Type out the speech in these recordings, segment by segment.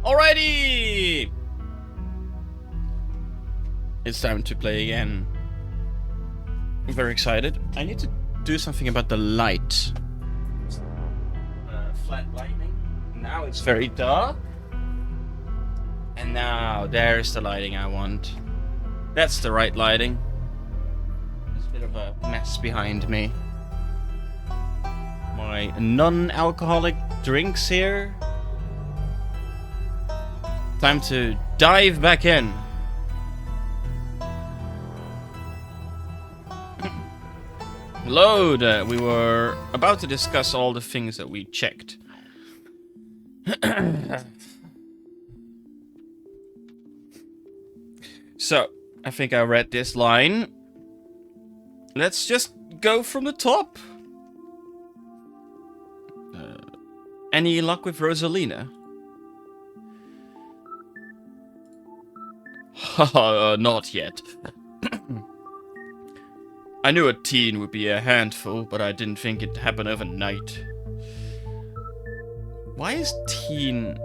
Alrighty! It's time to play again. I'm very excited. I need to do something about the light. Flat lighting. Now it's very dark. And now there's the lighting I want. That's the right lighting. There's a bit of a mess behind me. My non-alcoholic drinks here. Time to dive back in. Load. We were about to discuss all the things that we checked. So, I think I read this line. Let's just go from the top. Any luck with Rosalina? Haha, not yet. I knew a teen would be a handful, but I didn't think it'd happen overnight. Why is teen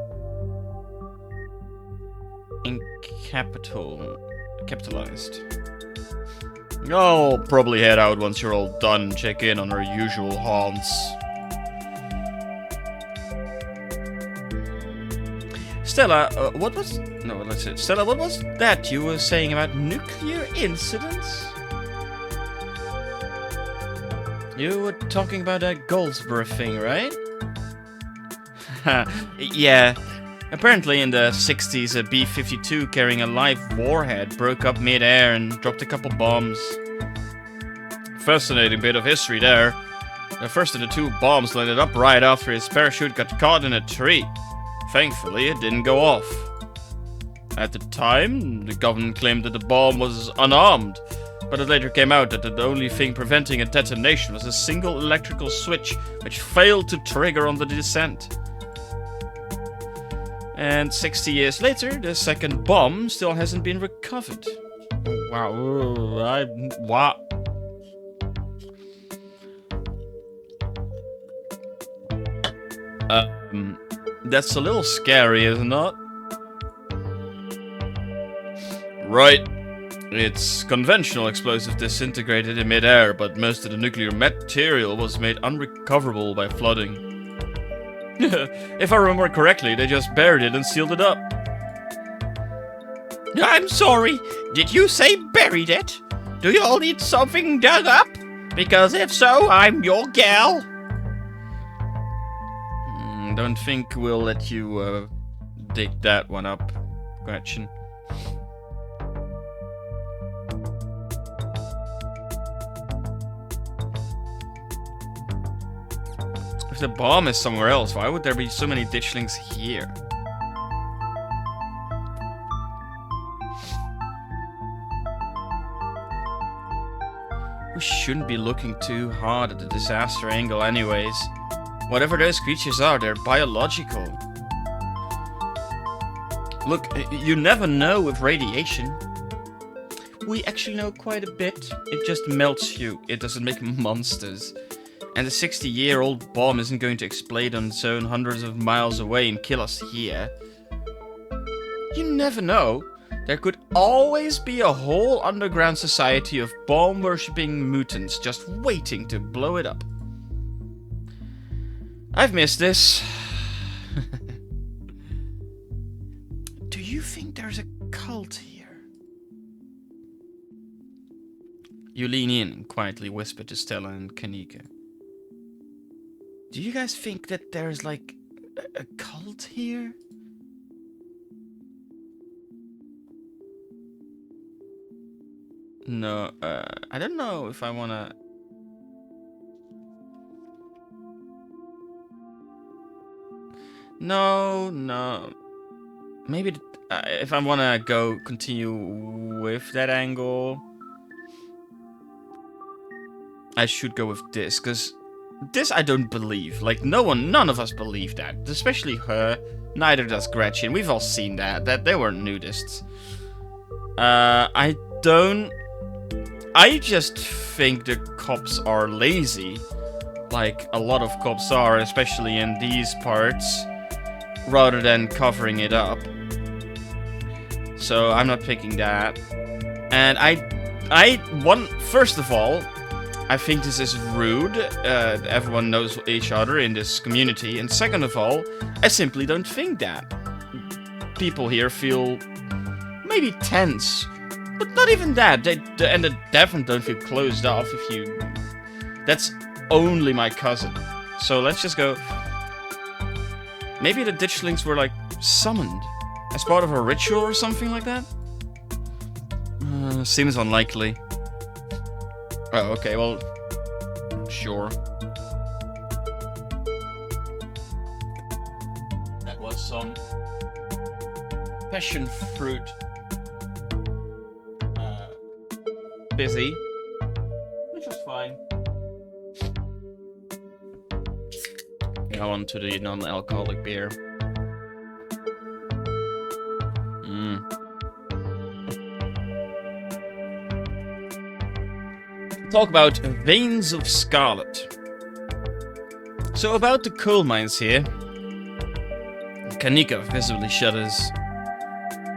in capitalized? I'll probably head out once you're all done and check in on our usual haunts. Stella, what was... No, that's it. Stella, what was that you were saying about nuclear incidents? You were talking about that Goldsboro thing, right? Yeah. Apparently in the 60s, a B-52 carrying a live warhead broke up mid-air and dropped a couple bombs. Fascinating bit of history there. The first of the two bombs landed up right after his parachute got caught in a tree. Thankfully, it didn't go off. At the time, the government claimed that the bomb was unarmed, but it later came out that the only thing preventing a detonation was a single electrical switch which failed to trigger on the descent. And 60 years later, the second bomb still hasn't been recovered. Wow. Wow. That's a little scary, isn't it? Right. It's conventional explosive disintegrated in mid-air, but most of the nuclear material was made unrecoverable by flooding. If I remember correctly, they just buried it and sealed it up. I'm sorry, did you say buried it? Do you all need something dug up? Because if so, I'm your gal. Don't think we'll let you dig that one up, Gretchen. If the bomb is somewhere else, why would there be so many ditchlings here? We shouldn't be looking too hard at the disaster angle anyways. Whatever those creatures are, they're biological. Look, you never know with radiation. We actually know quite a bit. It just melts you. It doesn't make monsters. And the 60-year-old bomb isn't going to explode on its own hundreds of miles away and kill us here. You never know. There could always be a whole underground society of bomb-worshipping mutants just waiting to blow it up. I've missed this. Do you think there's a cult here? You lean in and quietly whisper to Stella and Kanika. Do you guys think that there's like a cult here? No, I don't know if I wanna... No. Maybe if I want to continue with that angle, I should go with this, because this I don't believe. Like, none of us believe that. Especially her. Neither does Gretchen. We've all seen that they were nudists. I just think the cops are lazy. Like a lot of cops are, especially in these parts. rather than covering it up. So I'm not picking that. And first of all, I think this is rude. Everyone knows each other in this community. And second of all, I simply don't think that. People here feel maybe tense, but not even that. They definitely don't feel closed off if you... That's only my cousin. So let's just go... Maybe the ditchlings were, like, summoned as part of a ritual or something like that? Seems unlikely. Oh, okay, well... Sure. That was some... passion fruit. Busy. Which was fine. Now on to the non-alcoholic beer. Talk about veins of Scarlet. So about the coal mines here. Kanika visibly shudders.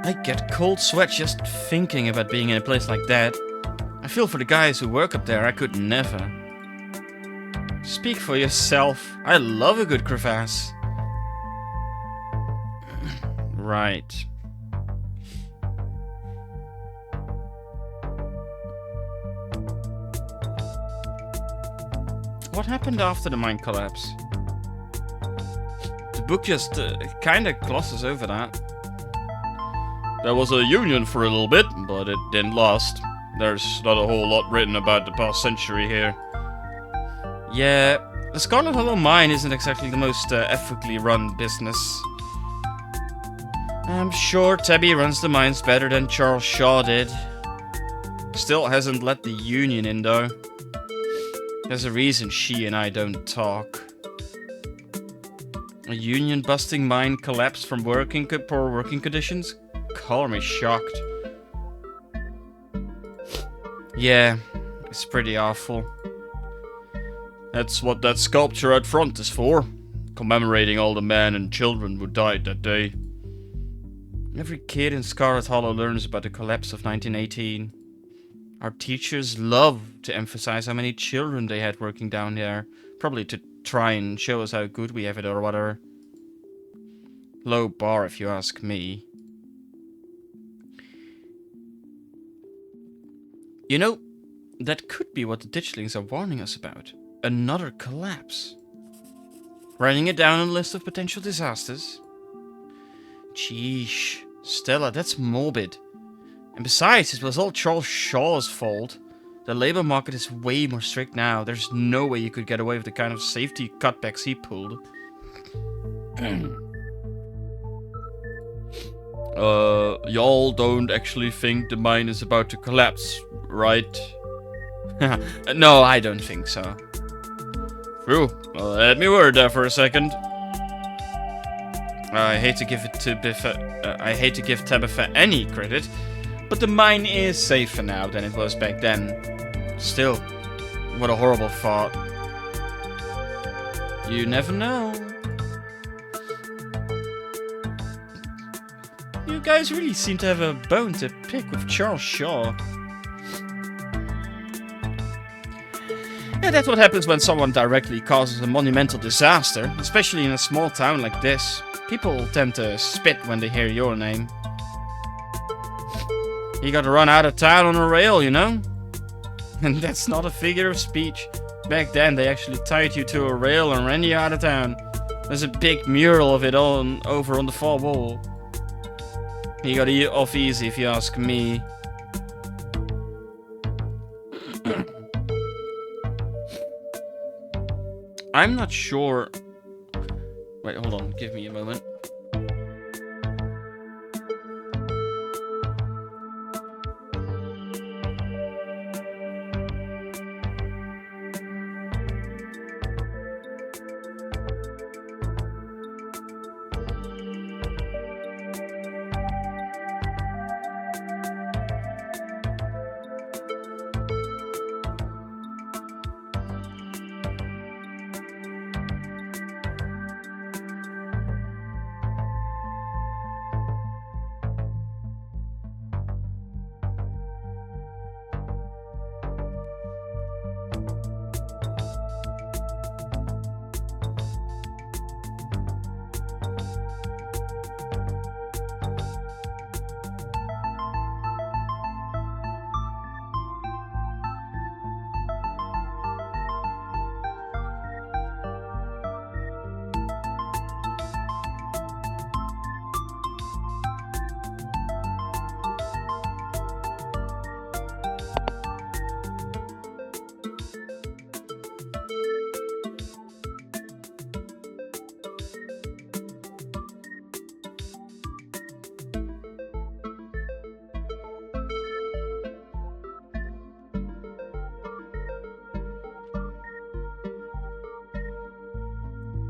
I get cold sweats just thinking about being in a place like that. I feel for the guys who work up there. I could never. Speak for yourself. I love a good crevasse. Right. What happened after the mine collapse? The book just kinda glosses over that. There was a union for a little bit, but it didn't last. There's not a whole lot written about the past century here. Yeah, the Scarlet Hollow mine isn't exactly the most ethically run business. I'm sure Tabby runs the mines better than Charles Shaw did. Still hasn't let the union in though. There's a reason she and I don't talk. A union-busting mine collapsed from poor working conditions? Call me shocked. Yeah, it's pretty awful. That's what that sculpture out front is for. Commemorating all the men and children who died that day. Every kid in Scarlet Hollow learns about the collapse of 1918. Our teachers love to emphasize how many children they had working down there. Probably to try and show us how good we have it or whatever. Low bar if you ask me. You know, that could be what the ditchlings are warning us about. Another collapse. Writing it down on a list of potential disasters. Sheesh. Stella, that's morbid. And besides, it was all Charles Shaw's fault. The labor market is way more strict now. There's no way you could get away with the kind of safety cutbacks he pulled. Y'all don't actually think the mine is about to collapse, right? No, I don't think so. Phew, well, let me word there for a second. I hate to give Tabitha any credit, but the mine is safer now than it was back then. Still, what a horrible thought. You never know. You guys really seem to have a bone to pick with Charles Shaw. Yeah, that's what happens when someone directly causes a monumental disaster, especially in a small town like this. People tend to spit when they hear your name. You gotta run out of town on a rail, you know? And that's not a figure of speech. Back then, they actually tied you to a rail and ran you out of town. There's a big mural of it over on the far wall. You got it off easy if you ask me. I'm not sure... Wait, hold on. Give me a moment.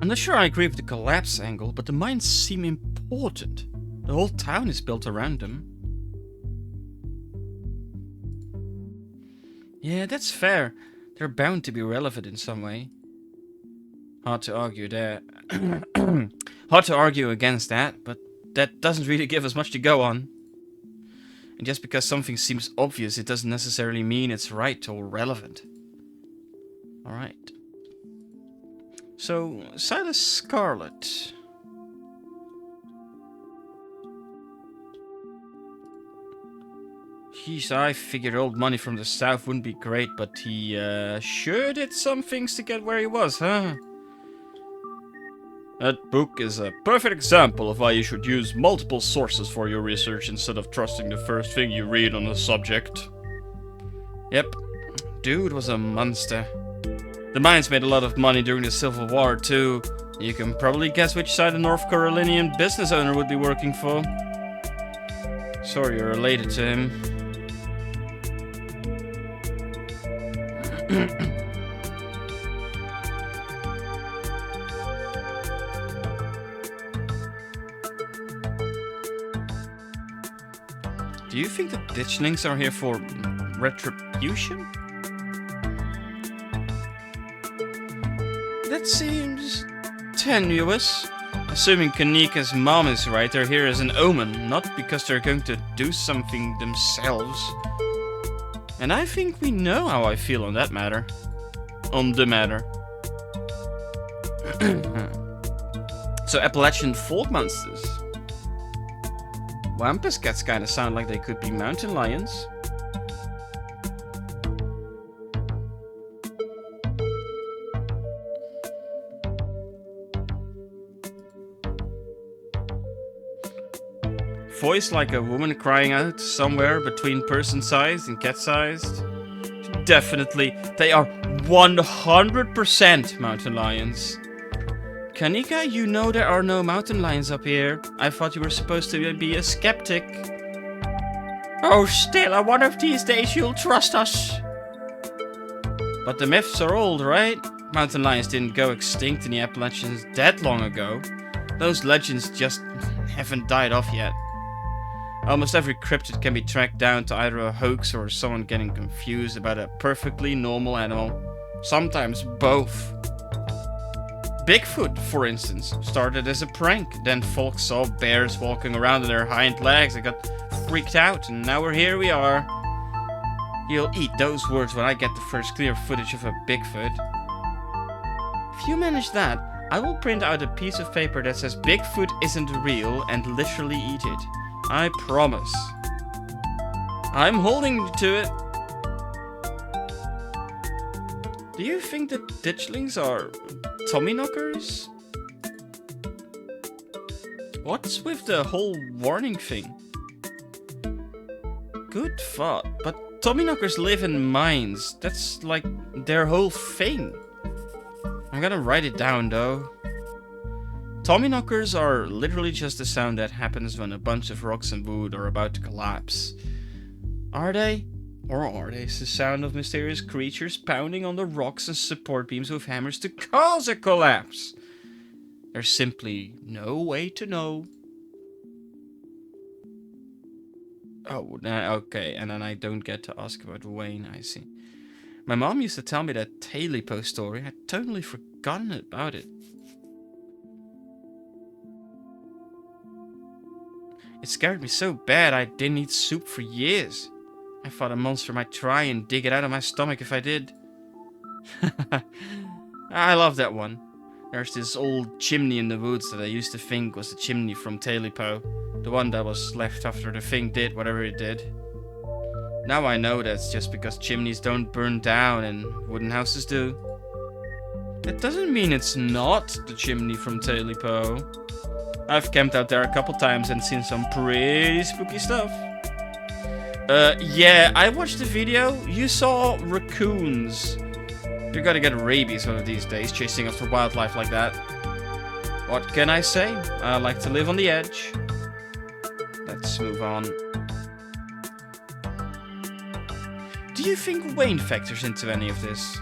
I'm not sure I agree with the collapse angle, but the mines seem important. The whole town is built around them. Yeah, that's fair. They're bound to be relevant in some way. Hard to argue there. Hard to argue against that, but that doesn't really give us much to go on. And just because something seems obvious, it doesn't necessarily mean it's right or relevant. Alright. So, Silas Scarlet. Jeez, I figured old money from the south wouldn't be great, but he sure did some things to get where he was, huh? That book is a perfect example of why you should use multiple sources for your research instead of trusting the first thing you read on a subject. Yep, dude was a monster. The mines made a lot of money during the Civil War too. You can probably guess which side a North Carolinian business owner would be working for. Sorry you're related to him. Do you think the ditchlings are here for retribution? That seems tenuous. Assuming Kanika's mom is right, they're here as an omen, not because they're going to do something themselves. And I think we know how I feel on that matter. On the matter. So Appalachian folk monsters. Wampus cats kinda sound like they could be mountain lions. Voice like a woman crying out somewhere between person-sized and cat-sized. Definitely, they are 100% mountain lions. Kanika, you know there are no mountain lions up here. I thought you were supposed to be a skeptic. Oh, Stella, one of these days you'll trust us. But the myths are old, right? Mountain lions didn't go extinct in the Appalachians that long ago. Those legends just haven't died off yet. Almost every cryptid can be tracked down to either a hoax or someone getting confused about a perfectly normal animal. Sometimes both. Bigfoot, for instance, started as a prank. Then folks saw bears walking around on their hind legs and got freaked out, and now here we are. You'll eat those words when I get the first clear footage of a Bigfoot. If you manage that, I will print out a piece of paper that says Bigfoot isn't real and literally eat it. I promise. I'm holding you to it. Do you think that ditchlings are Tommyknockers? What's with the whole warning thing? Good thought, but Tommyknockers live in mines. That's like their whole thing. I'm gonna write it down though. Tommyknockers are literally just the sound that happens when a bunch of rocks and wood are about to collapse. Are they? Or are they the sound of mysterious creatures pounding on the rocks and support beams with hammers to cause a collapse? There's simply no way to know. Oh, okay, and then I don't get to ask about Wayne, I see. My mom used to tell me that Talipo story. I'd totally forgotten about it. It scared me so bad I didn't eat soup for years. I thought a monster might try and dig it out of my stomach if I did. I love that one. There's this old chimney in the woods that I used to think was the chimney from Talipo. The one that was left after the thing did whatever it did. Now I know that's just because chimneys don't burn down and wooden houses do. That doesn't mean it's not the chimney from Talipo. I've camped out there a couple times and seen some pretty spooky stuff. Yeah, I watched the video. You saw raccoons. You're gonna get rabies one of these days chasing after wildlife like that. What can I say? I like to live on the edge. Let's move on. Do you think Wayne factors into any of this?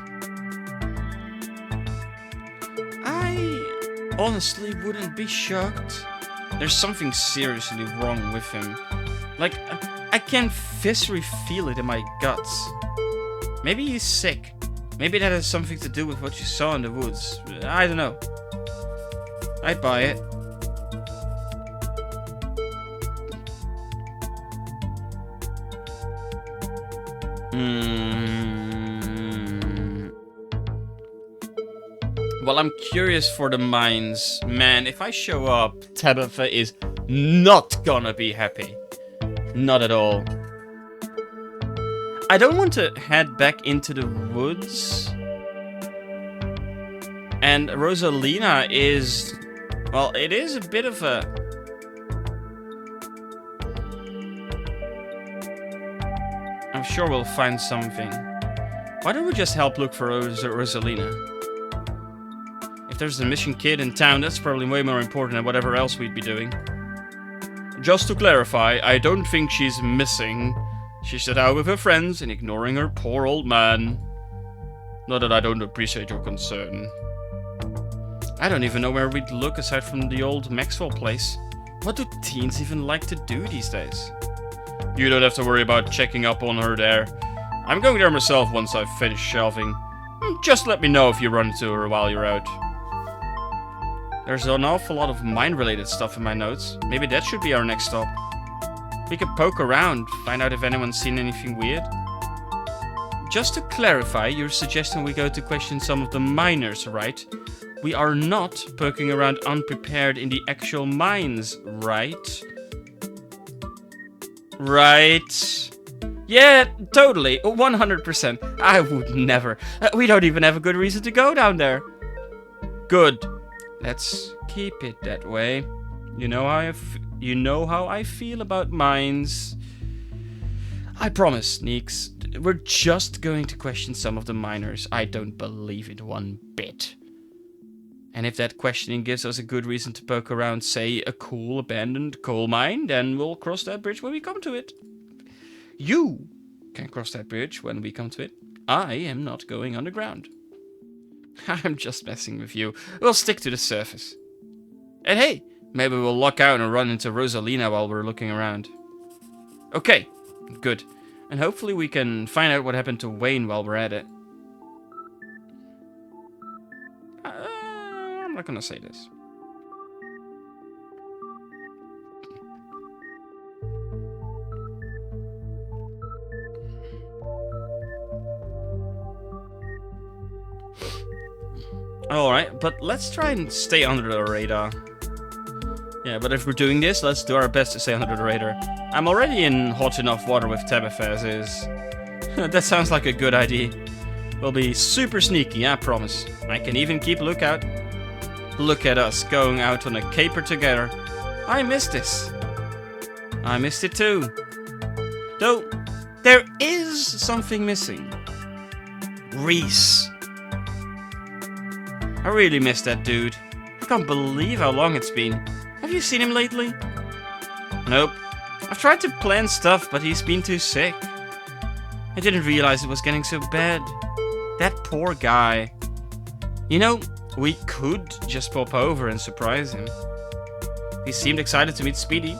honestly wouldn't be shocked. There's something seriously wrong with him. Like, I can viscerally feel it in my guts. Maybe he's sick. Maybe that has something to do with what you saw in the woods. I don't know. I'd buy it. Well, I'm curious for the mines. Man, if I show up, Tabitha is not gonna be happy. Not at all. I don't want to head back into the woods. And Rosalina is... well, it is a bit of a... I'm sure we'll find something. Why don't we just help look for Rosalina? If there's a missing kid in town, that's probably way more important than whatever else we'd be doing. Just to clarify, I don't think she's missing. She's out with her friends and ignoring her poor old man. Not that I don't appreciate your concern. I don't even know where we'd look aside from the old Maxwell place. What do teens even like to do these days? You don't have to worry about checking up on her there. I'm going there myself once I've finished shelving. Just let me know if you run into her while you're out. There's an awful lot of mine-related stuff in my notes. Maybe that should be our next stop. We could poke around, find out if anyone's seen anything weird. Just to clarify, you're suggesting we go to question some of the miners, right? We are not poking around unprepared in the actual mines, right? Right. Yeah, totally. 100%. I would never. We don't even have a good reason to go down there. Good. Let's keep it that way. You know how I feel about mines. I promise, Neeks. We're just going to question some of the miners. I don't believe it one bit. And if that questioning gives us a good reason to poke around, say, a cool abandoned coal mine, then we'll cross that bridge when we come to it. You can cross that bridge when we come to it. I am not going underground. I'm just messing with you. We'll stick to the surface. And hey, maybe we'll luck out and run into Rosalina while we're looking around. Okay, good. And hopefully we can find out what happened to Wayne while we're at it. I'm not gonna say this. Alright, but let's try and stay under the radar. Yeah, but if we're doing this, let's do our best to stay under the radar. I'm already in hot enough water with Tabitha as is. That sounds like a good idea. We'll be super sneaky, I promise. I can even keep a lookout. Look at us going out on a caper together. I missed this. I missed it too. Though, there is something missing. Reese. I really miss that dude. I can't believe how long it's been. Have you seen him lately? Nope. I've tried to plan stuff, but he's been too sick. I didn't realize it was getting so bad. That poor guy. You know, we could just pop over and surprise him. He seemed excited to meet Speedy.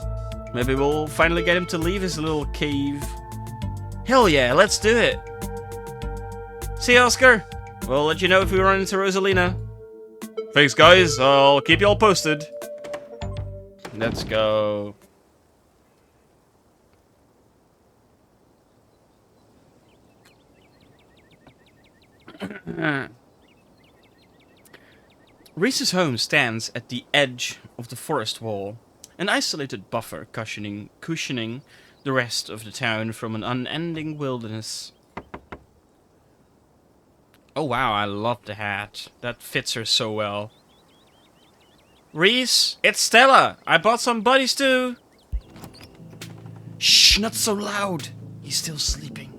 Maybe we'll finally get him to leave his little cave. Hell yeah, let's do it. See you, Oscar. We'll let you know if we run into Rosalina. Thanks, guys. I'll keep you all posted. Let's go. Reese's home stands at the edge of the forest wall, an isolated buffer cushioning the rest of the town from an unending wilderness. Oh wow, I love the hat. That fits her so well. Reese, it's Stella. I bought some buddies too. Shh, not so loud. He's still sleeping.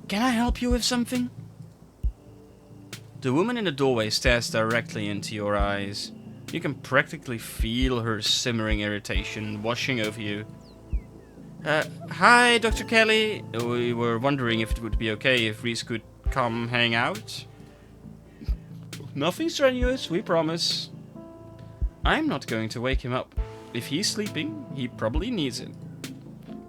Can I help you with something? The woman in the doorway stares directly into your eyes. You can practically feel her simmering irritation washing over you. Hi, Dr. Kelly. We were wondering if it would be okay if Reese could come hang out. Nothing strenuous, we promise. I'm not going to wake him up. If he's sleeping, he probably needs it.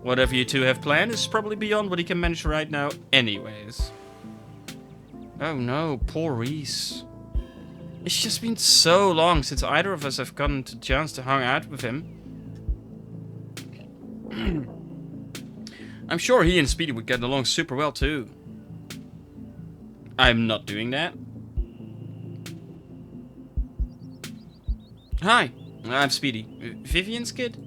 Whatever you two have planned is probably beyond what he can manage right now anyways. Oh no, poor Reese. It's just been so long since either of us have gotten the chance to hang out with him. I'm sure he and Speedy would get along super well too. I'm not doing that. Hi, I'm Speedy. Vivian's kid?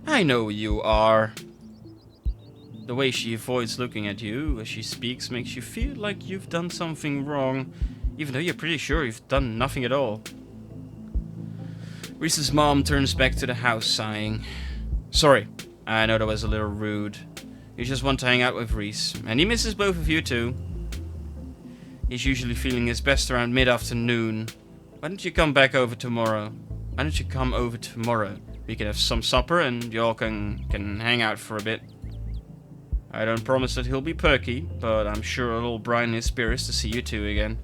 I know who you are. The way she avoids looking at you as she speaks makes you feel like you've done something wrong, even though you're pretty sure you've done nothing at all. Reese's mom turns back to the house, sighing. Sorry, I know that was a little rude. You just want to hang out with Reese, and he misses both of you too. He's usually feeling his best around mid-afternoon. Why don't you come back over tomorrow? Why don't you come over tomorrow? We can have some supper and y'all can hang out for a bit. I don't promise that he'll be perky, but I'm sure it'll brighten his spirits to see you two again.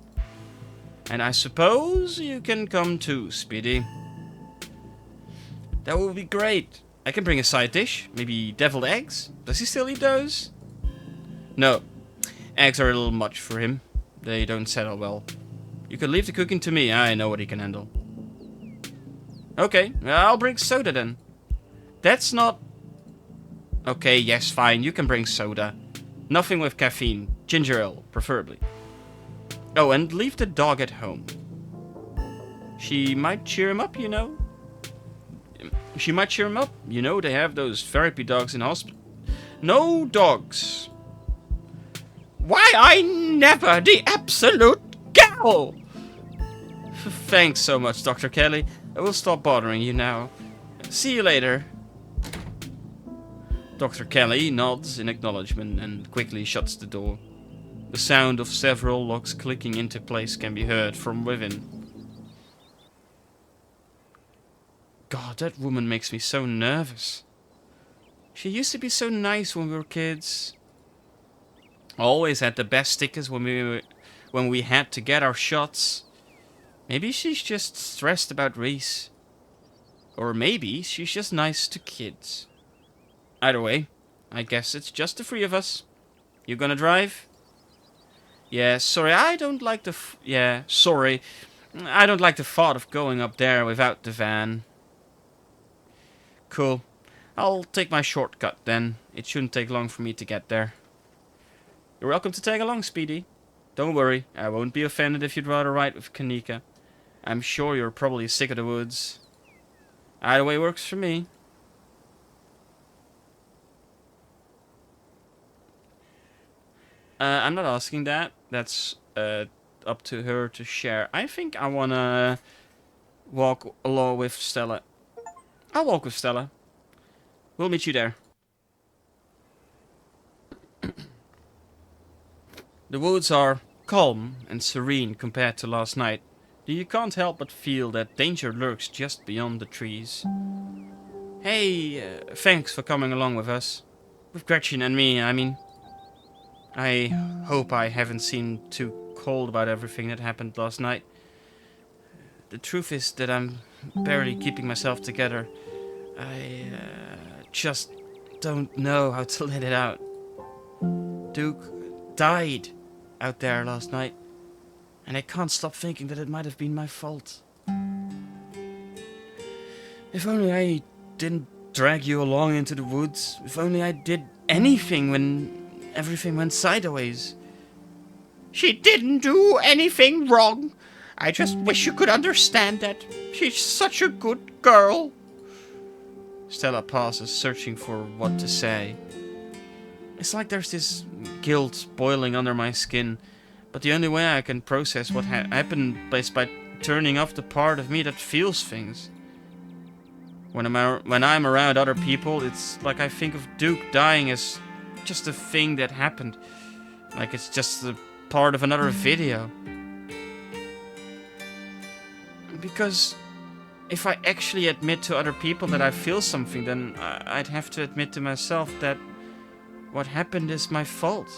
And I suppose you can come too, Speedy. That would be great. I can bring a side dish, maybe deviled eggs. Does he still eat those? No, eggs are a little much for him. They don't settle well. You could leave the cooking to me, I know what he can handle. Okay, I'll bring soda then. That's not... Okay, yes, fine, you can bring soda. Nothing with caffeine. Ginger ale, preferably. Oh, and leave the dog at home. She might cheer him up, you know. You know, they have those therapy dogs in hospital. No dogs. Why, I never, the absolute gal! Thanks so much, Dr. Kelly. I will stop bothering you now. See you later. Dr. Kelly nods in acknowledgement and quickly shuts the door. The sound of several locks clicking into place can be heard from within. God, that woman makes me so nervous. She used to be so nice when we were kids. Always had the best stickers when we had to get our shots. Maybe she's just stressed about Reese. Or maybe she's just nice to kids. Either way, I guess it's just the three of us. You gonna drive? Yeah, sorry, I don't like the... I don't like the thought of going up there without the van. Cool. I'll take my shortcut then. It shouldn't take long for me to get there. You're welcome to tag along, Speedy. Don't worry, I won't be offended if you'd rather ride with Kanika. I'm sure you're probably sick of the woods. Either way works for me. I'm not asking that. That's up to her to share. I think I wanna walk along with Stella. I'll walk with Stella. We'll meet you there. The woods are calm and serene compared to last night. You can't help but feel that danger lurks just beyond the trees. Hey, thanks for coming along with us. With Gretchen and me, I mean. I hope I haven't seemed too cold about everything that happened last night. The truth is that I'm barely keeping myself together. I just don't know how to let it out. Duke died out there last night, and I can't stop thinking that it might have been my fault. If only I didn't drag you along into the woods. If only I did anything when everything went sideways. She didn't do anything wrong. I just wish you could understand that. She's such a good girl. Stella pauses, searching for what to say. It's like there's this guilt boiling under my skin, but the only way I can process what happened is by turning off the part of me that feels things. When I'm around other people, it's like I think of Duke dying as just a thing that happened. Like it's just a part of another video. Because if I actually admit to other people that I feel something, then I'd have to admit to myself that what happened is my fault.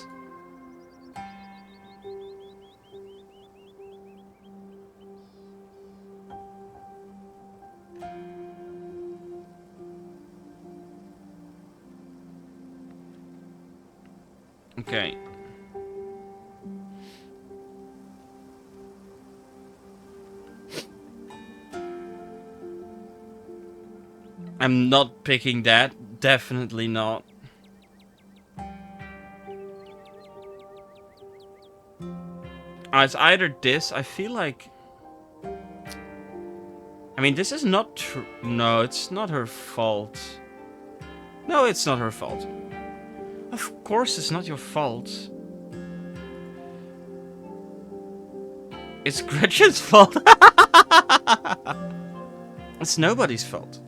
Okay. I'm not picking that. Definitely not. It's either this. I feel like... I mean, this is not true. No, it's not her fault. No, it's not her fault. Of course it's not your fault. It's Gretchen's fault. It's nobody's fault.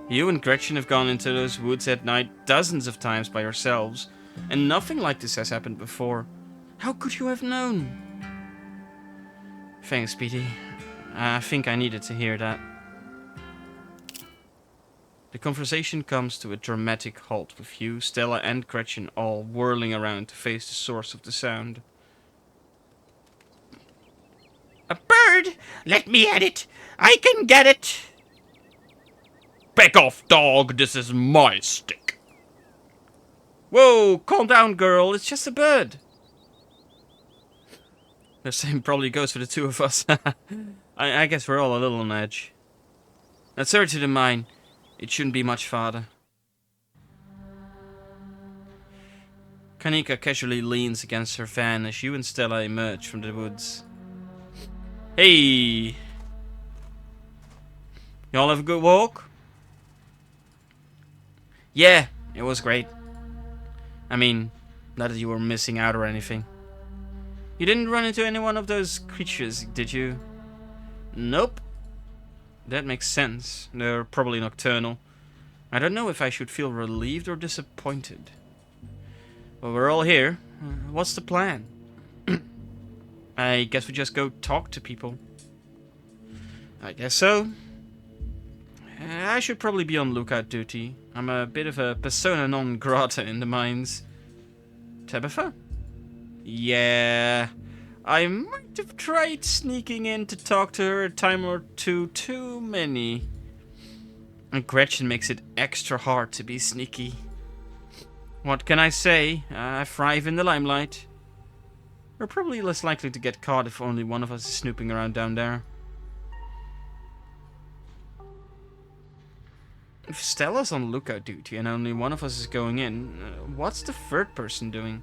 You and Gretchen have gone into those woods at night dozens of times by yourselves, and nothing like this has happened before. How could you have known? Thanks, Petey. I think I needed to hear that. The conversation comes to a dramatic halt with you, Stella and Gretchen all whirling around to face the source of the sound. A bird? Let me at it! I can get it! Back off, dog! This is my stick! Whoa! Calm down, girl! It's just a bird! The same probably goes for the two of us. I guess we're all a little on edge. Let's hurry to the mine. It shouldn't be much farther. Kanika casually leans against her fan as you and Stella emerge from the woods. Hey! Y'all have a good walk? Yeah, it was great. I mean, not that you were missing out or anything. You didn't run into any one of those creatures, did you? Nope. That makes sense. They're probably nocturnal. I don't know if I should feel relieved or disappointed. Well, we're all here. What's the plan? I guess we just go talk to people. I guess so. I should probably be on lookout duty. I'm a bit of a persona non grata in the mines. Tabitha? Yeah. I might have tried sneaking in to talk to her a time or two too many. And Gretchen makes it extra hard to be sneaky. What can I say? I thrive in the limelight. We're probably less likely to get caught if only one of us is snooping around down there. If Stella's on lookout duty and only one of us is going in, what's the third person doing?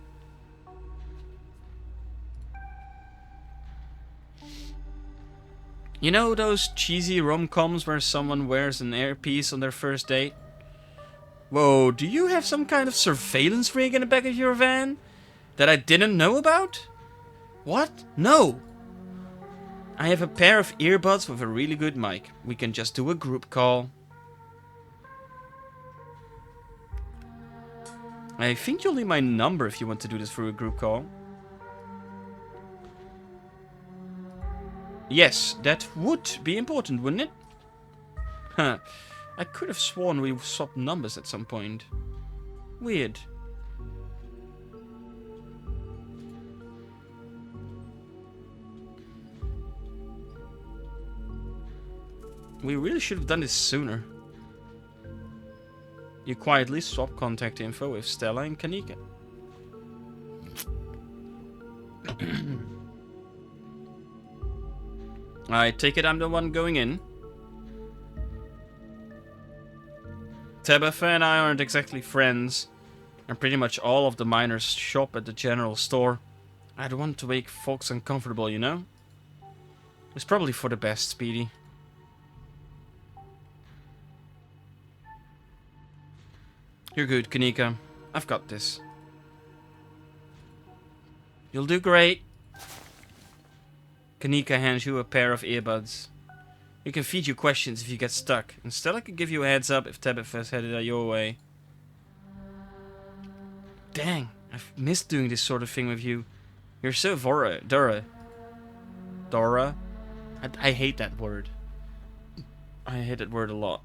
You know those cheesy rom-coms where someone wears an earpiece on their first date? Whoa, do you have some kind of surveillance rig in the back of your van that I didn't know about? What? No! I have a pair of earbuds with a really good mic. We can just do a group call. I think you'll need my number if you want to do this through a group call. Yes, that would be important, wouldn't it? Huh. I could have sworn we swapped numbers at some point. Weird. We really should have done this sooner. You quietly swap contact info with Stella and Kanika. I take it I'm the one going in. Tabitha and I aren't exactly friends, and pretty much all of the miners shop at the general store. I don't want to make folks uncomfortable, you know? It's probably for the best, Speedy. You're good, Kanika. I've got this. You'll do great. Kanika hands you a pair of earbuds. You can feed you questions if you get stuck, and Stella can give you a heads up if Tabitha's headed your way. Dang, I've missed doing this sort of thing with you. You're so Dora. I hate that word. I hate that word a lot.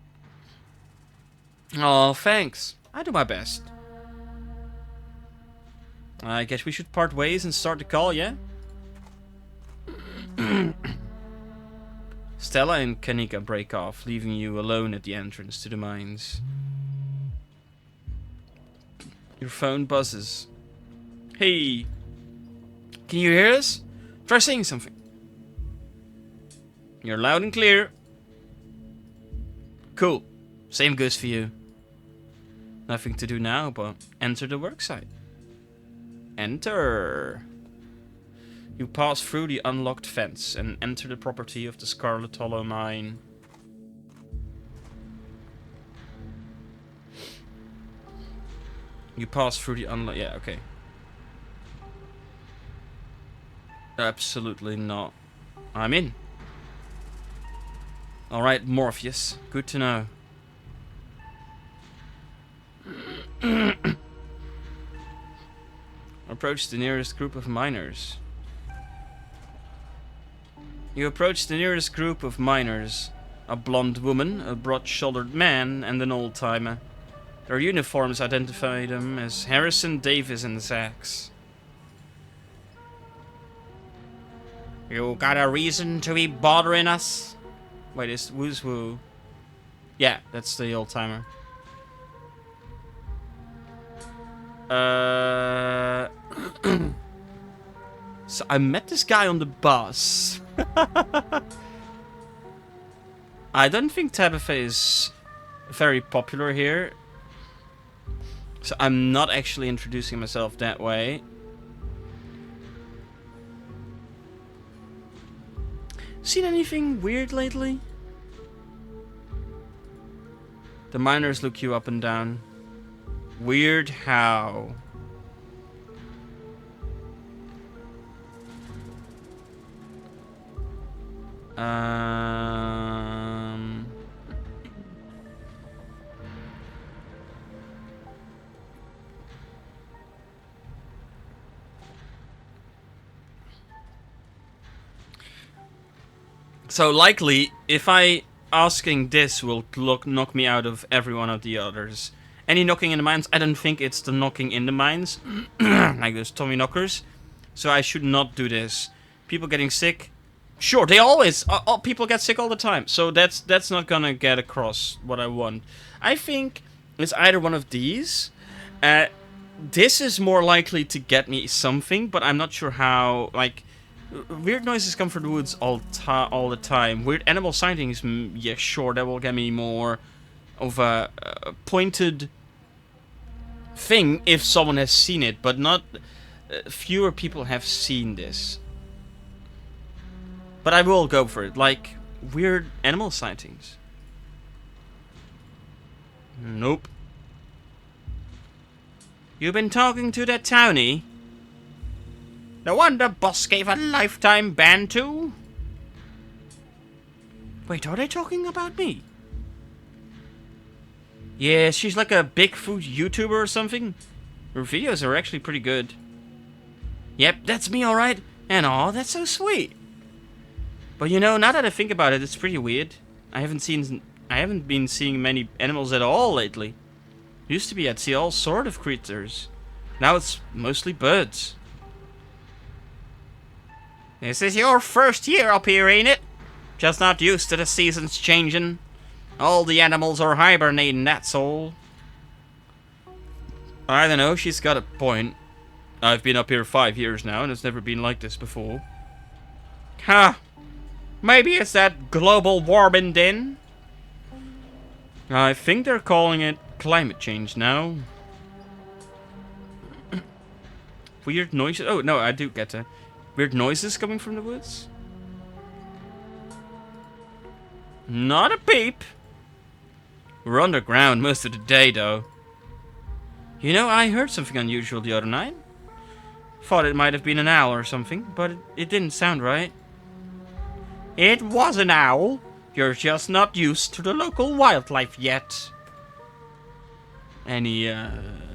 Oh, thanks. I do my best. I guess we should part ways and start the call, yeah? Stella and Kanika break off, leaving you alone at the entrance to the mines. Your phone buzzes. Hey. Can you hear us? Try saying something. You're loud and clear. Cool. Same goes for you. Nothing to do now but enter the worksite. Enter. You pass through the unlocked fence and enter the property of the Scarlet Hollow mine. You pass through the unlocked... Yeah, okay. Absolutely not. I'm in. Alright, Morpheus. Good to know. Approach the nearest group of miners. You approach the nearest group of miners. A blonde woman, a broad-shouldered man, and an old-timer. Their uniforms identify them as Harrison, Davis, and Zax. You got a reason to be bothering us? Wait, is who's who? Yeah, that's the old-timer. So I met this guy on the bus. I don't think Tabitha is very popular here. So I'm not actually introducing myself that way. Seen anything weird lately? The miners look you up and down. Weird how? So likely, if I asking this will knock me out of every one of the others. Any knocking in the mines? I don't think it's the knocking in the mines, like those Tommy knockers. So I should not do this. People getting sick? Sure, they always. People get sick all the time. So that's not gonna get across what I want. I think it's either one of these. This is more likely to get me something, but I'm not sure how. Like. Weird noises come from the woods all the time. Weird animal sightings, yeah, sure, that will get me more of a pointed thing if someone has seen it, but not fewer people have seen this. But I will go for it, like weird animal sightings. Nope. You been talking to that townie? No wonder boss gave a lifetime ban to. Wait, are they talking about me? Yeah, she's like a Bigfoot YouTuber or something. Her videos are actually pretty good. Yep, that's me alright. And aw, that's so sweet. But you know, now that I think about it, it's pretty weird. I haven't been seeing many animals at all lately. Used to be I'd see all sort of creatures. Now it's mostly birds. This is your first year up here, ain't it? Just not used to the seasons changing. All the animals are hibernating, that's all. I don't know, she's got a point. I've been up here 5 years now, and it's never been like this before. Huh. Maybe it's that global warming then? I think they're calling it climate change now. Weird noises. Oh, no, I do get that. Weird noises coming from the woods? Not a peep. We're underground most of the day, though. You know, I heard something unusual the other night. Thought it might have been an owl or something, but it didn't sound right. It was an owl. You're just not used to the local wildlife yet. Any,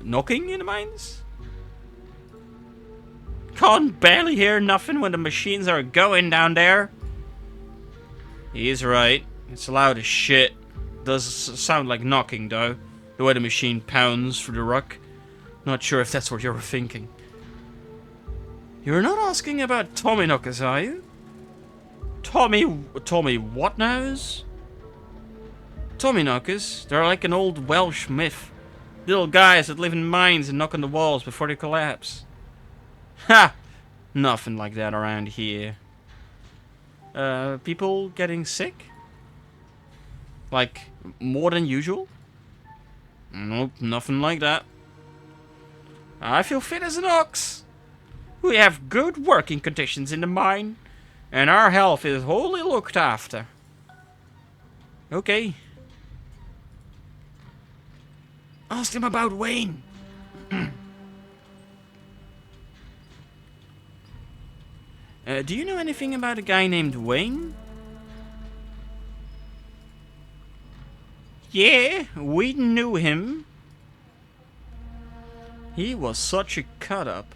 knocking in the mines? Can't barely hear nothing when the machines are going down there. He's right. It's loud as shit. Does sound like knocking, though. The way the machine pounds through the rock. Not sure if that's what you were thinking. You're not asking about Tommy knockers, are you? Tommy what knows? Tommy knockers? They're like an old Welsh myth. Little guys that live in mines and knock on the walls before they collapse. Ha! Nothing like that around here. People getting sick? Like, more than usual? Nope, nothing like that. I feel fit as an ox. We have good working conditions in the mine, and our health is wholly looked after. Okay. Ask him about Wayne. Do you know anything about a guy named Wayne? Yeah, we knew him. He was such a cut-up.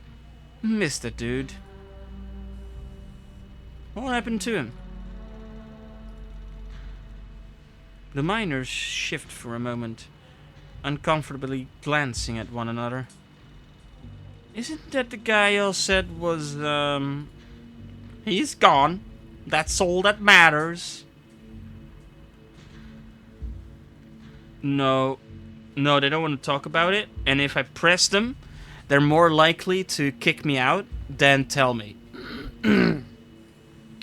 Missed it, dude. What happened to him? The miners shift for a moment, uncomfortably glancing at one another. Isn't that the guy y'all said was, He's gone. That's all that matters. No, they don't want to talk about it. And if I press them, they're more likely to kick me out than tell me.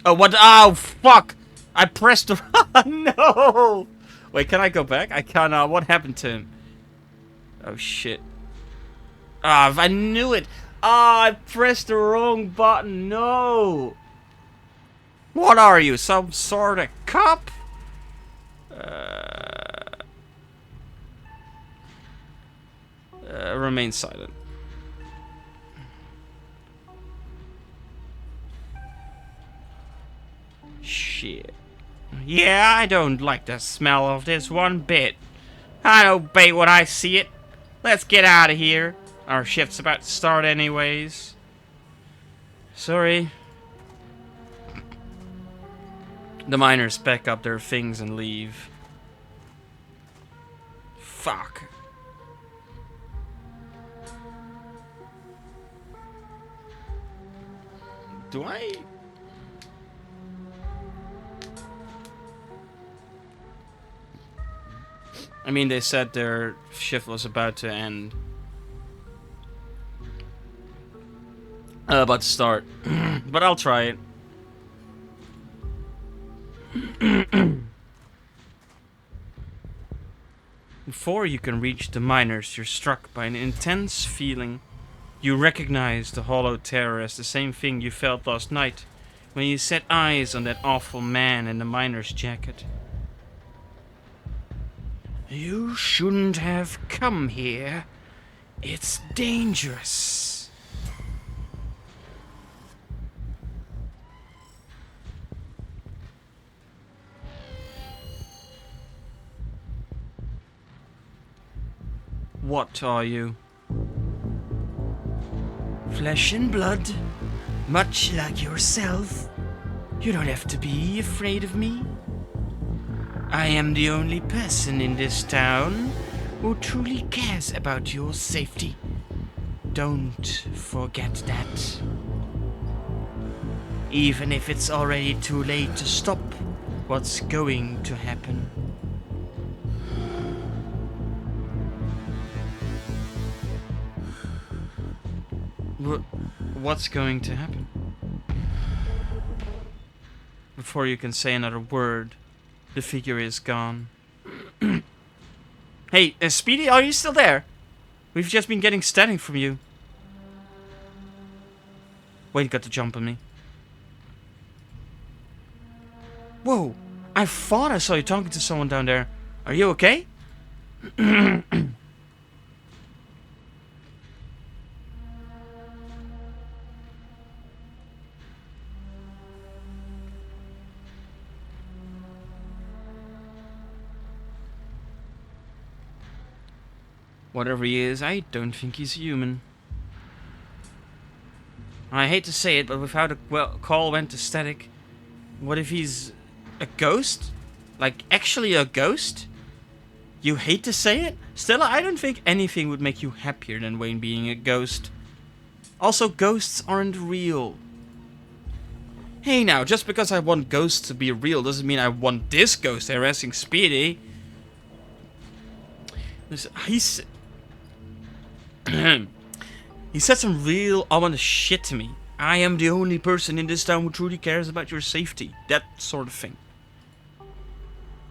Oh, what? Oh, fuck! I pressed the... No! Wait, can I go back? I cannot. What happened to him? Oh, shit. Ah, I knew it. Ah, I pressed the wrong button. No! What are you, some sort of cop? Remain silent. Shit. Yeah, I don't like the smell of this one bit. I don't bait when I see it. Let's get out of here. Our shift's about to start anyways. Sorry. The miners pack up their things and leave. Fuck. Do I... I mean, they said their shift was about to end. About to start. But I'll try it. Before you can reach the miners, you're struck by an intense feeling. You recognize the hollow terror as the same thing you felt last night when you set eyes on that awful man in the miner's jacket. You shouldn't have come here. It's dangerous. What are you? Flesh and blood, much like yourself. You don't have to be afraid of me. I am the only person in this town who truly cares about your safety. Don't forget that. Even if it's already too late to stop what's going to happen. What's going to happen? Before you can say another word, the figure is gone. Hey, Speedy, are you still there? We've just been getting static from you. Wait, got the jump on me. Whoa, I thought I saw you talking to someone down there. Are you okay? Whatever he is, I don't think he's human. I hate to say it, but without a call went to static. What if he's a ghost? Like, actually a ghost? You hate to say it? Stella, I don't think anything would make you happier than Wayne being a ghost. Also, ghosts aren't real. Hey now, just because I want ghosts to be real doesn't mean I want this ghost harassing Speedy. He said some real ominous shit to me. I am the only person in this town who truly cares about your safety. That sort of thing.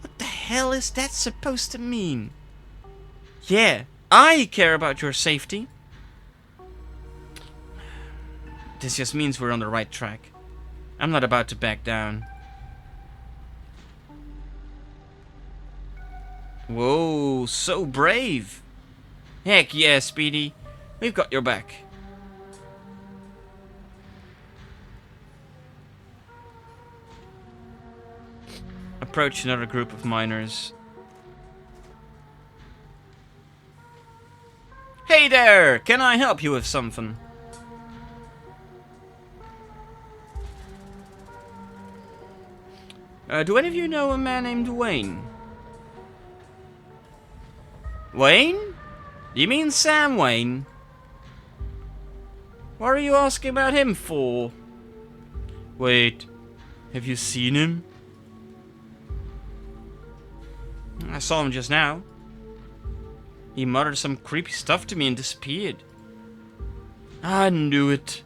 What the hell is that supposed to mean? Yeah, I care about your safety. This just means we're on the right track. I'm not about to back down. Whoa, so brave. Heck yeah, Speedy. We've got your back. Approach another group of miners. Hey there! Can I help you with something? Do any of you know a man named Wayne? Wayne? You mean Sam Wayne? What are you asking about him for? Wait, have you seen him? I saw him just now. He muttered some creepy stuff to me and disappeared. I knew it.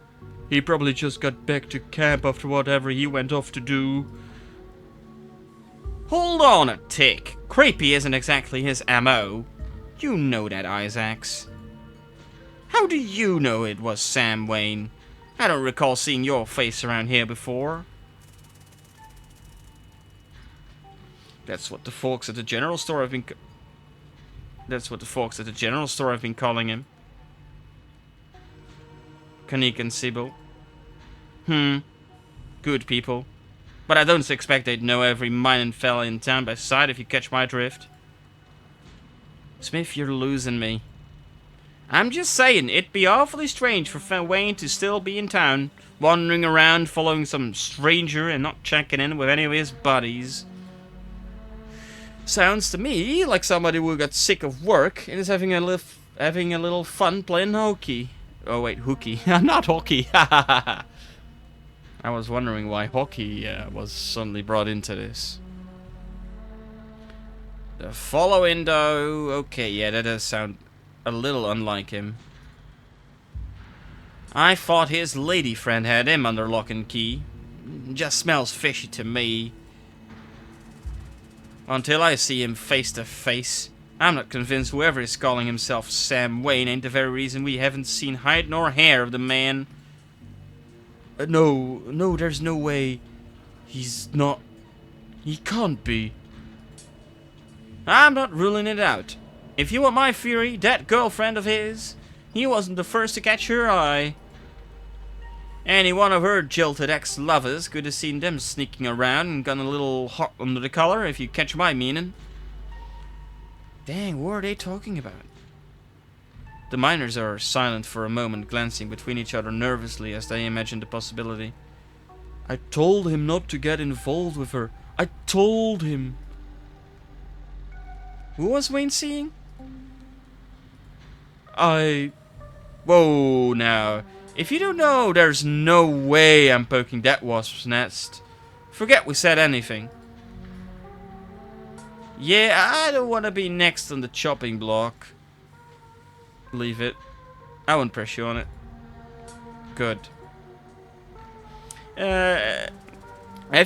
He probably just got back to camp after whatever he went off to do. Hold on a tick. Creepy isn't exactly his MO. You know that, Isaacs. How do you know it was Sam Wayne? I don't recall seeing your face around here before. That's what the folks at the general store have been... calling him. Kanik and Sybil. Good people. But I don't expect they'd know every mining fella in town by sight, if you catch my drift. Smith, you're losing me. I'm just saying, it'd be awfully strange for Wayne to still be in town, wandering around following some stranger and not checking in with any of his buddies. Sounds to me like somebody who got sick of work and is having a little fun playing hockey. Oh wait, hooky. Not hockey. I was wondering why hockey was suddenly brought into this. The follow window. Okay, yeah, that does sound a little unlike him. I thought his lady friend had him under lock and key. Just smells fishy to me. Until I see him face to face. I'm not convinced whoever is calling himself Sam Wayne ain't the very reason we haven't seen hide nor hair of the man. No, there's no way. He's not. He can't be. I'm not ruling it out. If you want my theory, that girlfriend of his, he wasn't the first to catch her eye. Any one of her jilted ex-lovers could have seen them sneaking around and gone a little hot under the collar, if you catch my meaning. Dang, what are they talking about? The miners are silent for a moment, glancing between each other nervously as they imagine the possibility. I told him not to get involved with her. I told him. Who was Wayne seeing? Whoa, now. If you don't know, there's no way I'm poking that wasp's nest. Forget we said anything. Yeah, I don't want to be next on the chopping block. Leave it. I won't press you on it. Good. Have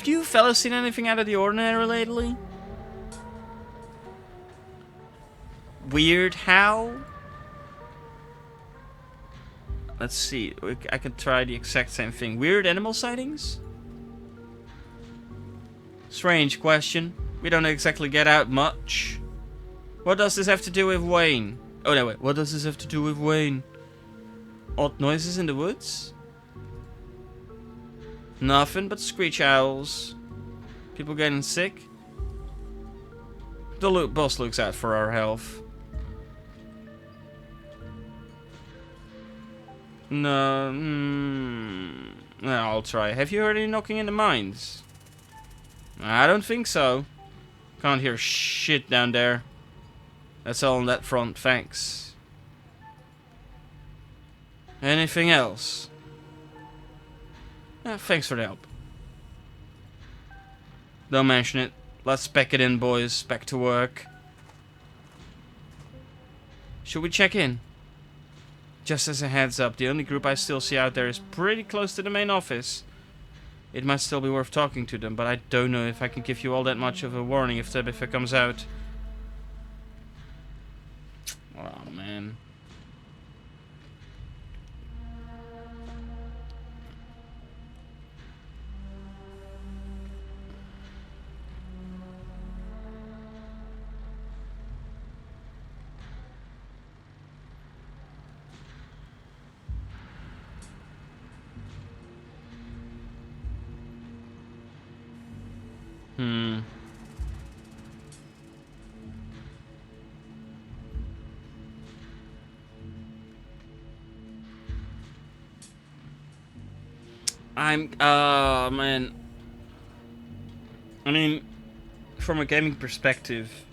you fellas seen anything out of the ordinary lately? Weird how? Let's see. I can try the exact same thing. Weird animal sightings? Strange question. We don't exactly get out much. What does this have to do with Wayne? Oh no, wait. What does this have to do with Wayne? Odd noises in the woods? Nothing but screech owls. People getting sick? The boss looks out for our health. No, no, I'll try. Have you heard any knocking in the mines? I don't think so. Can't hear shit down there. That's all on that front, thanks. Anything else? Thanks for the help. Don't mention it. Let's pack it in, boys. Back to work. Should we check in? Just as a heads up, the only group I still see out there is pretty close to the main office. It might still be worth talking to them, but I don't know if I can give you all that much of a warning if Tabitha comes out. Oh, man. Man. I mean, from a gaming perspective,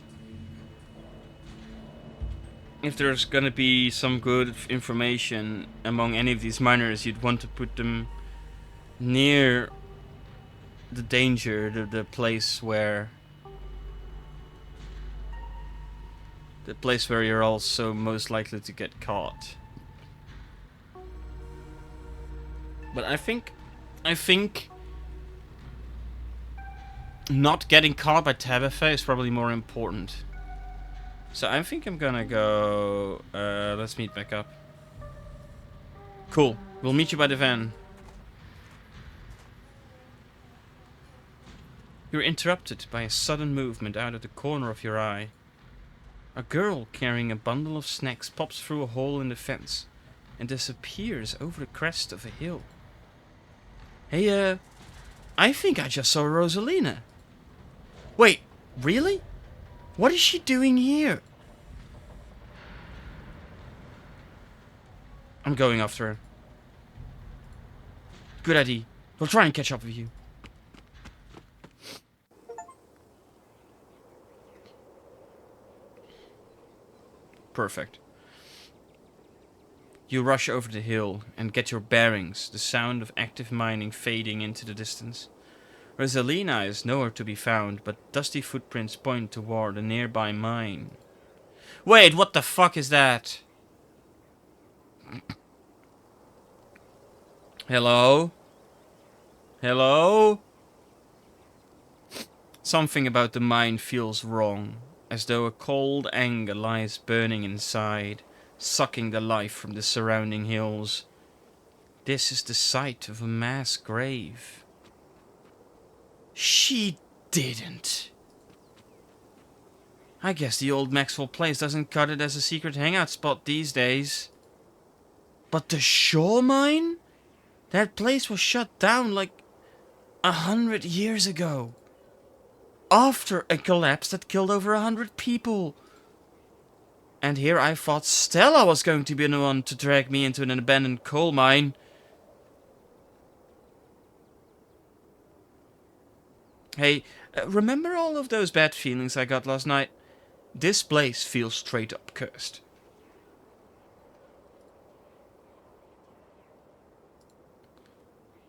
if there's gonna be some good information among any of these miners, you'd want to put them near the danger, the place where you're also most likely to get caught. But I think not getting caught by Tabitha is probably more important. So I think I'm gonna go... let's meet back up. Cool. We'll meet you by the van. You're interrupted by a sudden movement out of the corner of your eye. A girl carrying a bundle of snacks pops through a hole in the fence and disappears over the crest of a hill. Hey, I think I just saw Rosalina. Wait, really? What is she doing here? I'm going after her. Good idea. We'll try and catch up with you. Perfect. You rush over the hill and get your bearings, the sound of active mining fading into the distance. Rosalina is nowhere to be found, but dusty footprints point toward a nearby mine. Wait, what the fuck is that? Hello? Hello? Something about the mine feels wrong, as though a cold anger lies burning inside, sucking the life from the surrounding hills. This is the site of a mass grave. She didn't. I guess the old Maxwell place doesn't cut it as a secret hangout spot these days. But the Shaw mine? That place was shut down like 100 years ago. After a collapse that killed over 100 people. And here I thought Stella was going to be the one to drag me into an abandoned coal mine. Hey, remember all of those bad feelings I got last night? This place feels straight up cursed.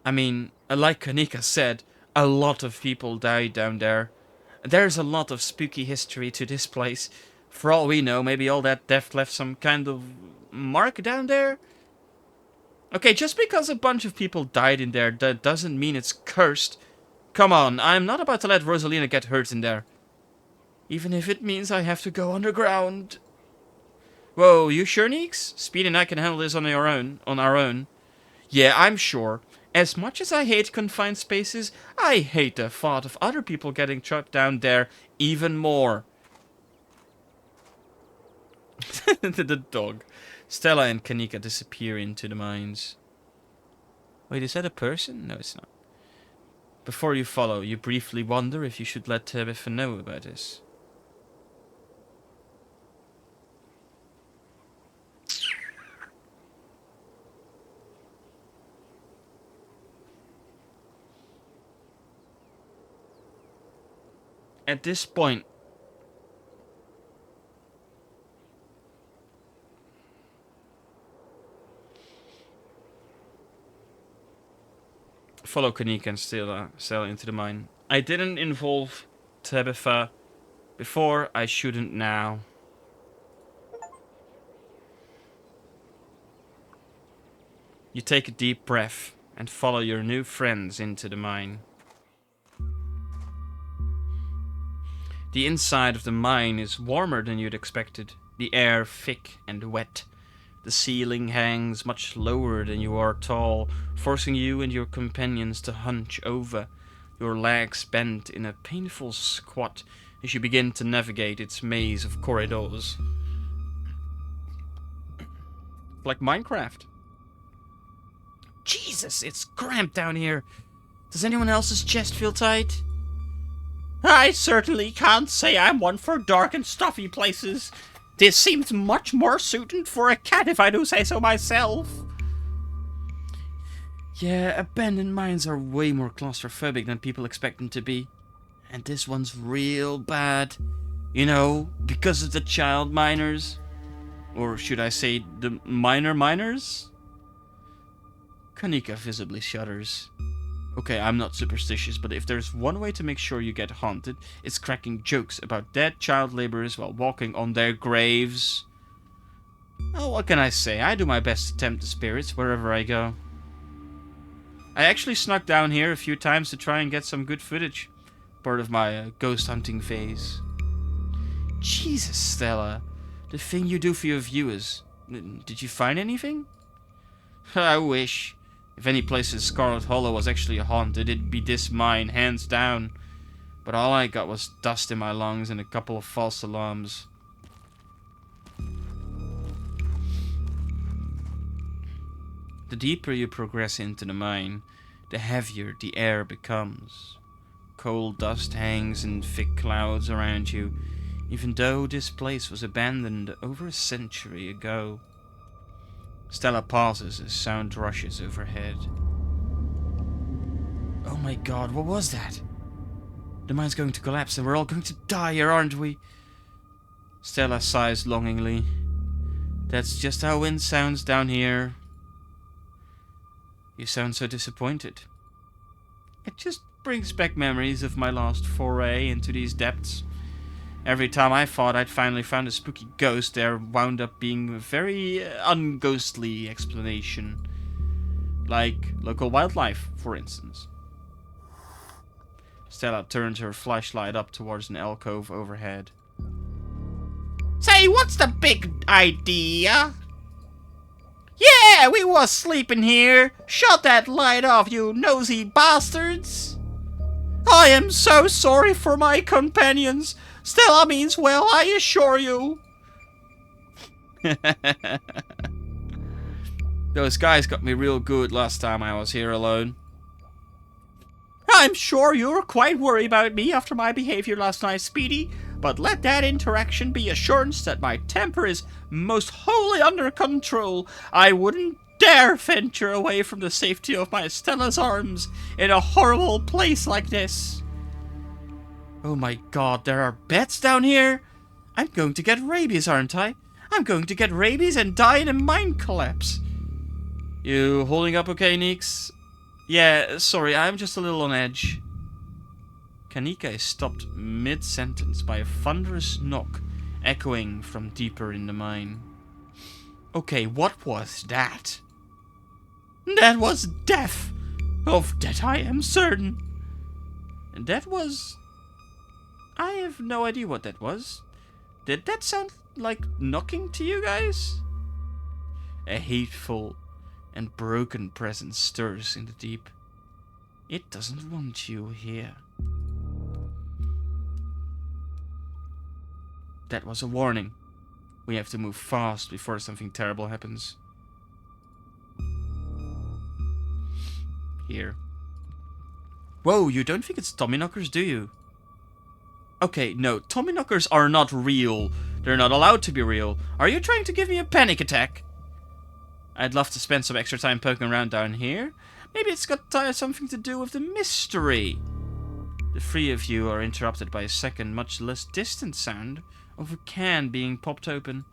I mean, like Kanika said, a lot of people died down there. There's a lot of spooky history to this place. For all we know, maybe all that death left some kind of mark down there? Okay, just because a bunch of people died in there, that doesn't mean it's cursed. Come on, I'm not about to let Rosalina get hurt in there. Even if it means I have to go underground. Whoa, you sure, Neeks? Speed and I can handle this on our own. Yeah, I'm sure. As much as I hate confined spaces, I hate the thought of other people getting trapped down there even more. The dog. Stella and Kanika disappear into the mines. Wait, is that a person? No, it's not. Before you follow, you briefly wonder if you should let Tabitha know about this. At this point, follow Kanika and Stella into the mine. I didn't involve Tabitha before, I shouldn't now. You take a deep breath and follow your new friends into the mine. The inside of the mine is warmer than you'd expected, the air thick and wet. The ceiling hangs much lower than you are tall, forcing you and your companions to hunch over, your legs bent in a painful squat as you begin to navigate its maze of corridors. Like Minecraft. Jesus, it's cramped down here. Does anyone else's chest feel tight? I certainly can't say I'm one for dark and stuffy places. This seems much more suited for a cat if I do say so myself. Yeah, abandoned mines are way more claustrophobic than people expect them to be. And this one's real bad. You know, because of the child miners. Or should I say, the miners? Kanika visibly shudders. Okay, I'm not superstitious, but if there's one way to make sure you get haunted, it's cracking jokes about dead child laborers while walking on their graves. Oh, what can I say? I do my best to tempt the spirits wherever I go. I actually snuck down here a few times to try and get some good footage. Part of my ghost hunting phase. Jesus, Stella. The thing you do for your viewers. Did you find anything? I wish. If any place in Scarlet Hollow was actually haunted, it'd be this mine, hands down. But all I got was dust in my lungs and a couple of false alarms. The deeper you progress into the mine, the heavier the air becomes. Coal dust hangs in thick clouds around you, even though this place was abandoned over a century ago. Stella pauses as sound rushes overhead. Oh my god, what was that? The mine's going to collapse and we're all going to die here, aren't we? Stella sighs longingly. That's just how wind sounds down here. You sound so disappointed. It just brings back memories of my last foray into these depths. Every time I thought I'd finally found a spooky ghost, there wound up being a very unghostly explanation. Like local wildlife, for instance. Stella turns her flashlight up towards an alcove overhead. Say, what's the big idea? Yeah, we was sleeping here. Shut that light off, you nosy bastards. I am so sorry for my companions. Stella means well, I assure you. Those guys got me real good last time I was here alone. I'm sure you're quite worried about me after my behavior last night, Speedy, but let that interaction be assurance that my temper is most wholly under control. I wouldn't dare venture away from the safety of my Stella's arms in a horrible place like this. Oh my god, there are bats down here? I'm going to get rabies, aren't I? I'm going to get rabies and die in a mine collapse. You holding up okay, Neeks? Yeah, sorry, I'm just a little on edge. Kanika is stopped mid-sentence by a thunderous knock echoing from deeper in the mine. Okay, what was that? That was death! Of that I am certain. And that was... I have no idea what that was. Did that sound like knocking to you guys? A hateful and broken presence stirs in the deep. It doesn't want you here. That was a warning. We have to move fast before something terrible happens. Here. Whoa, you don't think it's Tommyknockers, do you? Okay, no, Tommyknockers are not real. They're not allowed to be real. Are you trying to give me a panic attack? I'd love to spend some extra time poking around down here. Maybe it's got something to do with the mystery. The three of you are interrupted by a second, much less distant sound of a can being popped open.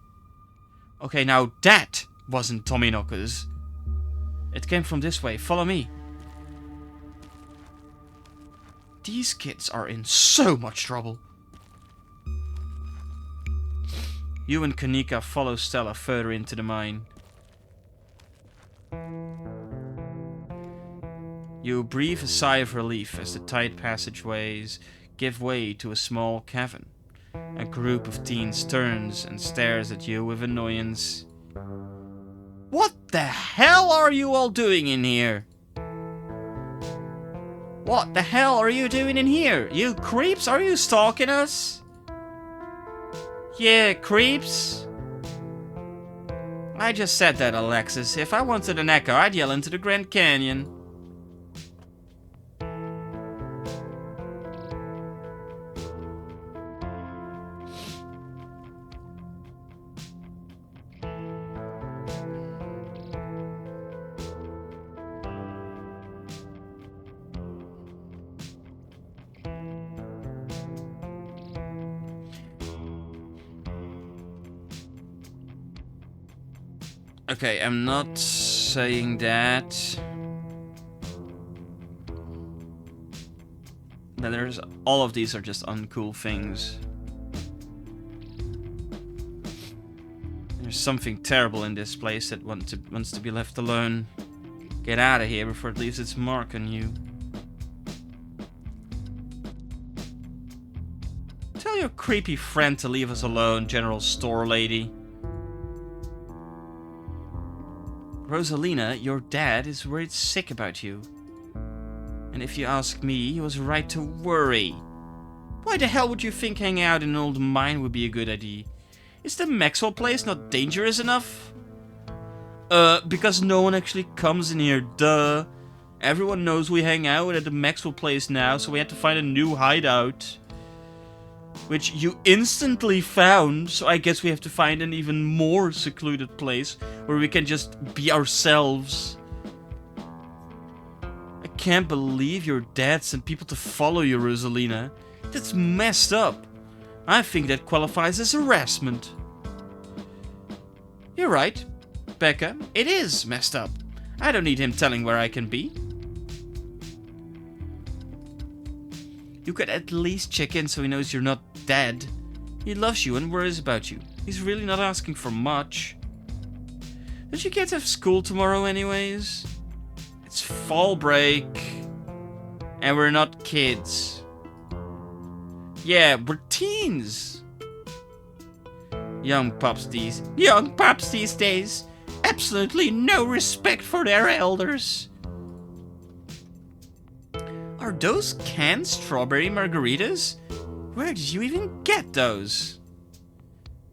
Okay, now that wasn't Tommyknockers. It came from this way. Follow me. These kids are in so much trouble. You and Kanika follow Stella further into the mine. You breathe a sigh of relief as the tight passageways give way to a small cavern. A group of teens turns and stares at you with annoyance. What the hell are you all doing in here? What the hell are you doing in here? You creeps, are you stalking us? Yeah, creeps. I just said that, Alexis. If I wanted an echo, I'd yell into the Grand Canyon. Okay, I'm not saying that. But there's all of these are just uncool things. There's something terrible in this place that wants to be left alone. Get out of here before it leaves its mark on you. Tell your creepy friend to leave us alone, General Store Lady. Rosalina, your dad is worried sick about you. And if you ask me, he was right to worry. Why the hell would you think hanging out in an old mine would be a good idea? Is the Maxwell place not dangerous enough? Because no one actually comes in here, duh. Everyone knows we hang out at the Maxwell place now, so we had to find a new hideout. Which you instantly found, so I guess we have to find an even more secluded place where we can just be ourselves. I can't believe your dad sent people to follow you, Rosalina. That's messed up. I think that qualifies as harassment. You're right, Becca. It is messed up. I don't need him telling where I can be. You could at least check in so he knows you're not dead. He loves you and worries about you. He's really not asking for much. Don't you kids have school tomorrow anyways? It's fall break. And we're not kids. Yeah, we're teens. Young pups these days. Absolutely no respect for their elders. Are those canned strawberry margaritas? Where did you even get those?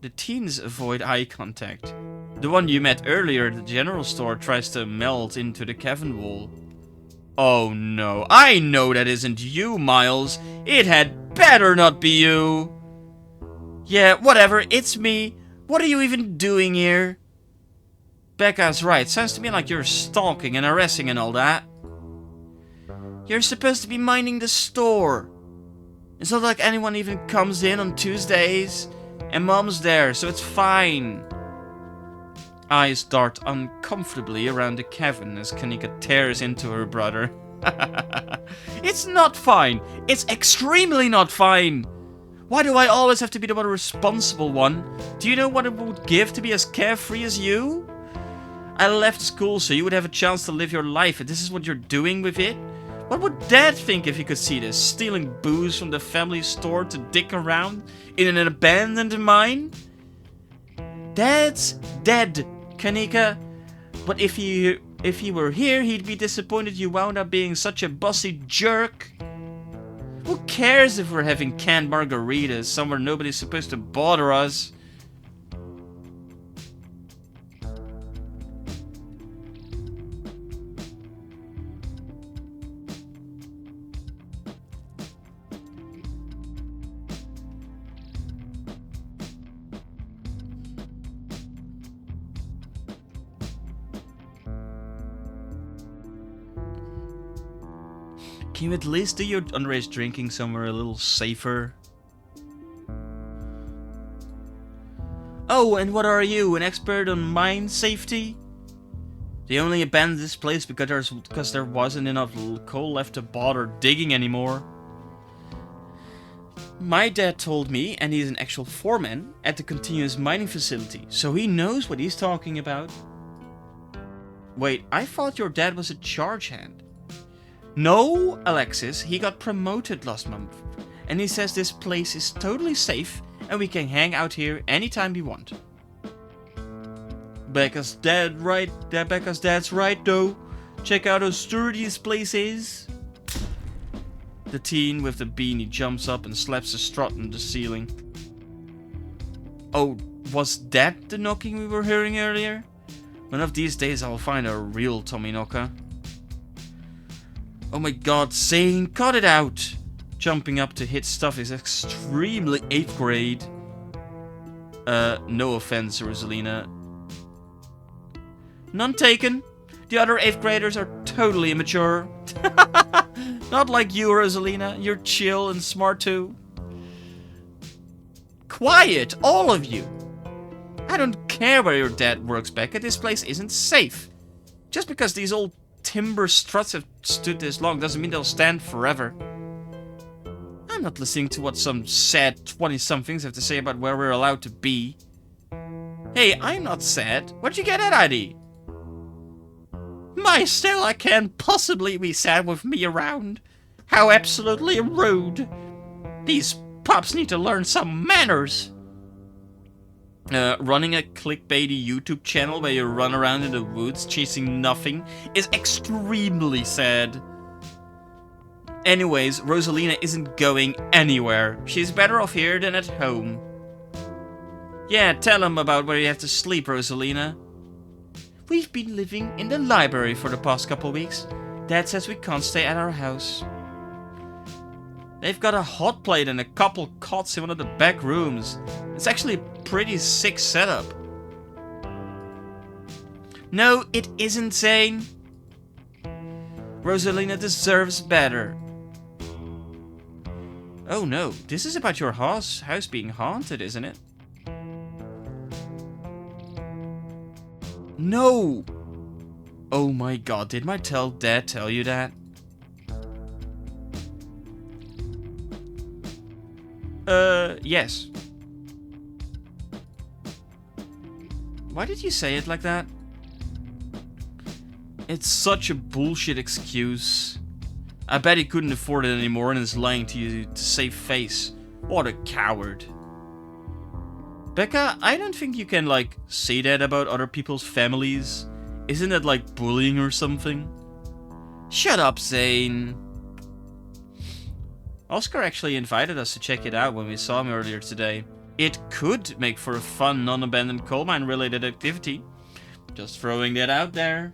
The teens avoid eye contact. The one you met earlier at the general store tries to melt into the cavern wall. Oh no, I know that isn't you, Miles. It had better not be you. Yeah, whatever, it's me. What are you even doing here? Becca's right, sounds to me like you're stalking and harassing and all that. You're supposed to be minding the store. It's not like anyone even comes in on Tuesdays. And Mom's there, so it's fine. Eyes dart uncomfortably around the cavern as Kanika tears into her brother. It's not fine. It's extremely not fine. Why do I always have to be the one responsible one? Do you know what it would give to be as carefree as you? I left school so you would have a chance to live your life, and this is what you're doing with it? What would Dad think if he could see this? Stealing booze from the family store to dick around in an abandoned mine? Dad's dead, Kanika. But if he were here, he'd be disappointed you wound up being such a bossy jerk. Who cares if we're having canned margaritas somewhere nobody's supposed to bother us? Can you at least do your underage drinking somewhere a little safer? Oh, and what are you, an expert on mine safety? They only abandoned this place because there wasn't enough coal left to bother digging anymore. My dad told me, and he's an actual foreman at the continuous mining facility, so he knows what he's talking about. Wait, I thought your dad was a charge hand. No, Alexis, he got promoted last month. And he says this place is totally safe and we can hang out here anytime we want. Becca's dad's right though. Check out how sturdy this place is. The teen with the beanie jumps up and slaps a strut on the ceiling. Oh, was that the knocking we were hearing earlier? One of these days I'll find a real Tommyknocker. Oh my god, Zane, cut it out! Jumping up to hit stuff is extremely 8th grade. No offense, Rosalina. None taken. The other 8th graders are totally immature. Not like you, Rosalina. You're chill and smart too. Quiet, all of you. I don't care where your dad works, Becca. This place isn't safe. Just because these old timber struts have stood this long doesn't mean they'll stand forever. I'm not listening to what some sad 20-somethings have to say about where we're allowed to be. Hey, I'm not sad. Where'd you get that ID? My Stella can't possibly be sad with me around. How absolutely rude. These pups need to learn some manners. Running a clickbaity YouTube channel where you run around in the woods chasing nothing is extremely sad. Anyways, Rosalina isn't going anywhere. She's better off here than at home. Yeah, tell him about where you have to sleep, Rosalina. We've been living in the library for the past couple weeks. Dad says we can't stay at our house. They've got a hot plate and a couple cots in one of the back rooms. It's actually a pretty sick setup. No, it isn't, Zane. Rosalina deserves better. Oh no, this is about your house being haunted, isn't it? No! Oh my god, did my dad tell you that? Yes. Why did you say it like that? It's such a bullshit excuse. I bet he couldn't afford it anymore and is lying to you to save face. What a coward. Becca, I don't think you can, like, say that about other people's families. Isn't that like bullying or something? Shut up, Zane. Oscar actually invited us to check it out when we saw him earlier today. It could make for a fun, non-abandoned coal mine related activity. Just throwing that out there.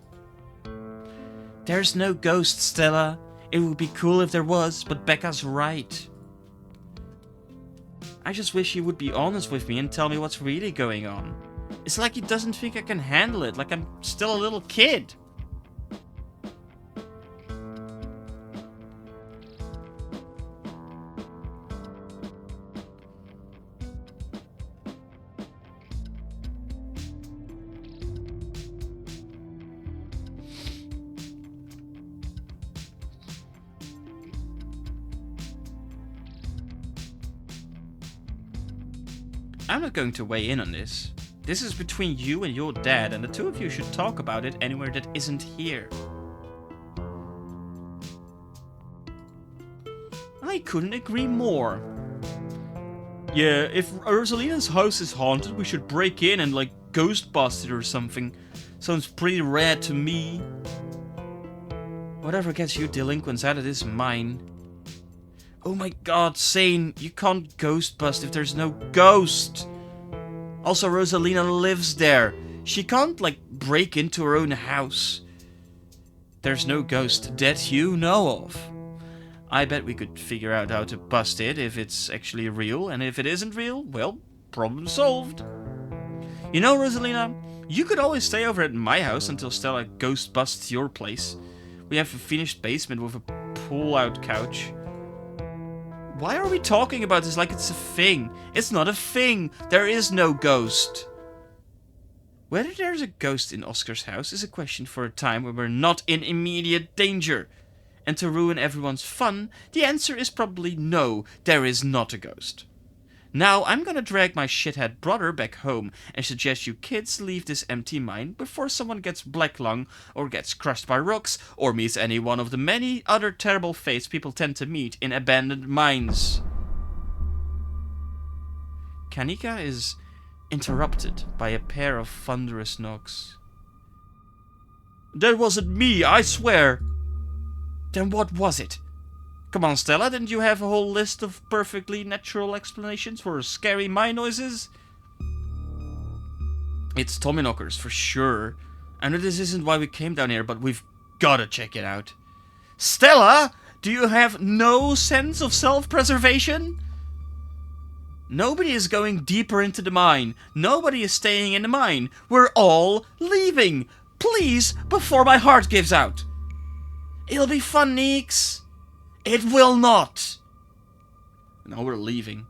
There's no ghost, Stella. It would be cool if there was, but Becca's right. I just wish he would be honest with me and tell me what's really going on. It's like he doesn't think I can handle it, like I'm still a little kid. I'm not going to weigh in on this. This is between you and your dad, and the two of you should talk about it anywhere that isn't here. I couldn't agree more. Yeah, if Rosalina's house is haunted, we should break in and, like, ghost bust it or something. Sounds pretty rad to me. Whatever gets you delinquents out of this mine. Oh my god, Zane, you can't ghost bust if there's no ghost. Also, Rosalina lives there. She can't, like, break into her own house. There's no ghost that you know of. I bet we could figure out how to bust it if it's actually real, and if it isn't real, well, problem solved. You know, Rosalina, you could always stay over at my house until Stella ghost busts your place. We have a finished basement with a pull-out couch. Why are we talking about this like it's a thing? It's not a thing. There is no ghost. Whether there's a ghost in Oscar's house is a question for a time when we're not in immediate danger. And to ruin everyone's fun, the answer is probably no, there is not a ghost. Now I'm gonna drag my shithead brother back home and suggest you kids leave this empty mine before someone gets black lung or gets crushed by rocks or meets any one of the many other terrible fates people tend to meet in abandoned mines. Kanika is interrupted by a pair of thunderous knocks. That wasn't me, I swear! Then what was it? Come on, Stella, didn't you have a whole list of perfectly natural explanations for scary mine noises? It's Tommyknockers, for sure. I know this isn't why we came down here, but we've gotta check it out. Stella, do you have no sense of self-preservation? Nobody is going deeper into the mine. Nobody is staying in the mine. We're all leaving. Please, before my heart gives out. It'll be fun, Neeks. It will not. Now we're leaving.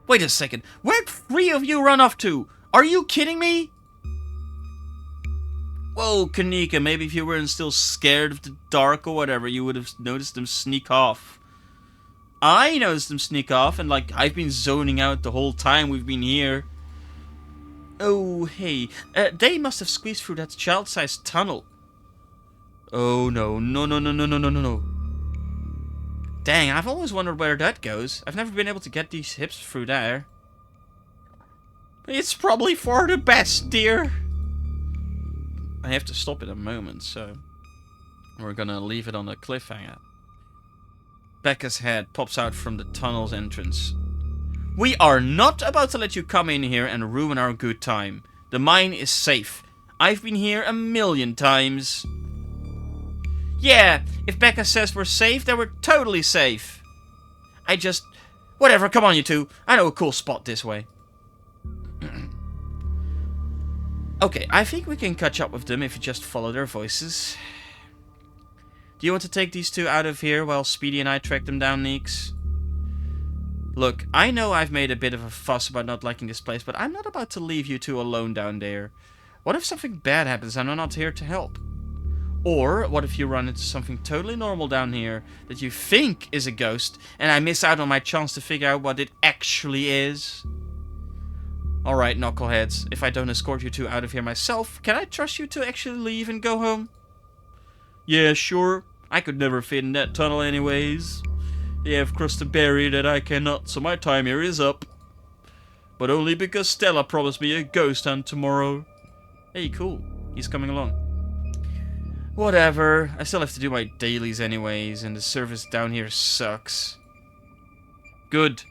Wait a second. Where'd 3 of you run off to? Are you kidding me? Whoa, Kanika, maybe if you weren't still scared of the dark or whatever, you would have noticed them sneak off. I noticed them sneak off, and like, I've been zoning out the whole time we've been here. Oh, hey, they must have squeezed through that child-sized tunnel. Oh, no, no, no, no, no, no, no, no, no. Dang, I've always wondered where that goes. I've never been able to get these hips through there. It's probably for the best, dear. I have to stop in a moment, so we're gonna leave it on a cliffhanger. Becca's head pops out from the tunnel's entrance. We are not about to let you come in here and ruin our good time. The mine is safe. I've been here 1,000,000 times. Yeah, if Becca says we're safe, then we're totally safe. Whatever, come on you two. I know a cool spot this way. Okay, I think we can catch up with them if you just follow their voices. Do you want to take these two out of here while Speedy and I track them down, Neeks? Look, I know I've made a bit of a fuss about not liking this place, but I'm not about to leave you two alone down there. What if something bad happens and I'm not here to help? Or what if you run into something totally normal down here that you think is a ghost and I miss out on my chance to figure out what it actually is? Alright, knuckleheads, if I don't escort you two out of here myself, can I trust you to actually leave and go home? Yeah, sure. I could never fit in that tunnel anyways. They have crossed a barrier that I cannot, so my time here is up. But only because Stella promised me a ghost hunt tomorrow. Hey, cool. He's coming along. Whatever. I still have to do my dailies anyways, and the service down here sucks. Good.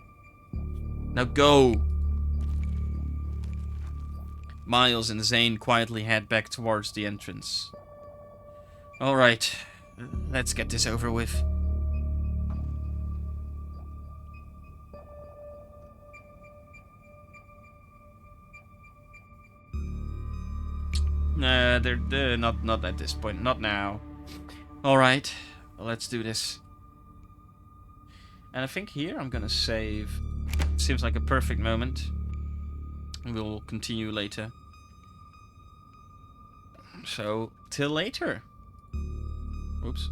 Now go. Miles and Zane quietly head back towards the entrance. Alright. Let's get this over with. Nah, they're not at this point. Not now. Alright, well, let's do this. And I think here I'm gonna save. Seems like a perfect moment. We'll continue later. So, till later. Oops.